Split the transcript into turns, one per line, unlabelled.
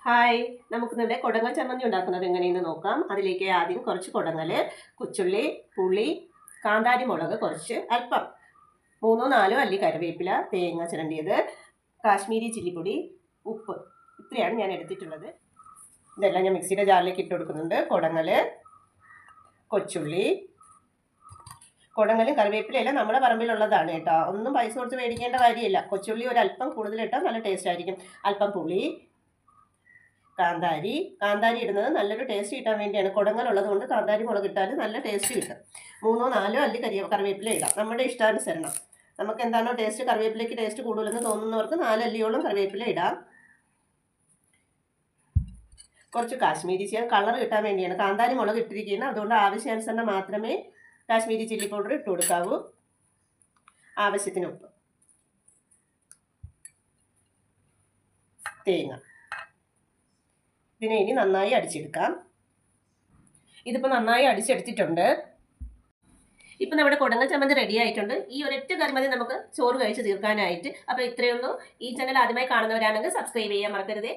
Hi, നമുക്കിന്നിവിടെ കൊടങ്ങൽ ചമ്മന്തി ഉണ്ടാക്കുന്നത് എങ്ങനെയെന്ന് നോക്കാം. അതിലേക്ക് ആദ്യം കുറച്ച് കൊടങ്ങൽ, കൊച്ചുള്ളി, പുളി, കാന്താരി മുളക് കുറച്ച്, അല്പം 3-4 അല്ലി കറിവേപ്പില, തേങ്ങ ചിരണ്ടിയത്, കാശ്മീരി ചില്ലിപ്പൊടി, ഉപ്പ്, ഇത്രയാണ് ഞാൻ എടുത്തിട്ടുള്ളത്. ഇതെല്ലാം ഞാൻ മിക്സിയുടെ ജാറിലേക്ക് ഇട്ട് കൊടുക്കുന്നുണ്ട്. കൊടങ്ങൽ, കൊച്ചുള്ളി, കൊടങ്ങലും കറിവേപ്പിലയെല്ലാം നമ്മുടെ പറമ്പിലുള്ളതാണ് കേട്ടോ. ഒന്നും പൈസ കൊടുത്ത് മേടിക്കേണ്ട കാര്യമില്ല. കൊച്ചുള്ളി ഒരു അല്പം കൂടുതലിട്ടാൽ നല്ല ടേസ്റ്റ് ആയിരിക്കും. അല്പം പുളി, കാന്താരി ഇടുന്നത് നല്ലൊരു ടേസ്റ്റ് കിട്ടാൻ വേണ്ടിയാണ്. കുടങ്ങളുള്ളത് കൊണ്ട് കാന്താരി മുളക് ഇട്ടാൽ നല്ല ടേസ്റ്റ് കിട്ടും. 3-4 അല്ലി കറിവേപ്പില ഇടാം, നമ്മുടെ ഇഷ്ടാനുസരണം. നമുക്ക് എന്താണോ ടേസ്റ്റ്, കറിവേപ്പിലേക്ക് ടേസ്റ്റ് കൂടുതലെന്ന് തോന്നുന്നവർക്ക് 4 അല്ലിയോളം കറിവേപ്പില ഇടാം. കുറച്ച് കാശ്മീരി കളർ കിട്ടാൻ വേണ്ടിയാണ് കാന്താരി മുളക് ഇട്ടിരിക്കുന്നത്. അതുകൊണ്ട് ആവശ്യാനുസരണം മാത്രമേ കാശ്മീരി ചില്ലി പൗഡർ ഇട്ട് കൊടുക്കാവൂ. ആവശ്യത്തിന് ഉപ്പ്, തേങ്ങ. ഇതിനെ ഇനി നന്നായി അടിച്ചെടുക്കാം. ഇതിപ്പോൾ നന്നായി അടിച്ചെടുത്തിട്ടുണ്ട്. ഇപ്പം നമ്മുടെ കൊടങ്ങൽ ചമ്മന്തി റെഡി ആയിട്ടുണ്ട്. ഈ ഒരൊറ്റ കറി മതി നമുക്ക് ചോറ് കഴിച്ച് തീർക്കാനായിട്ട്. അപ്പോൾ ഇത്രയേ ഉള്ളൂ. ഈ ചാനൽ ആദ്യമായി കാണുന്നവരാണെങ്കിൽ സബ്സ്ക്രൈബ് ചെയ്യാൻ മറക്കരുതേ.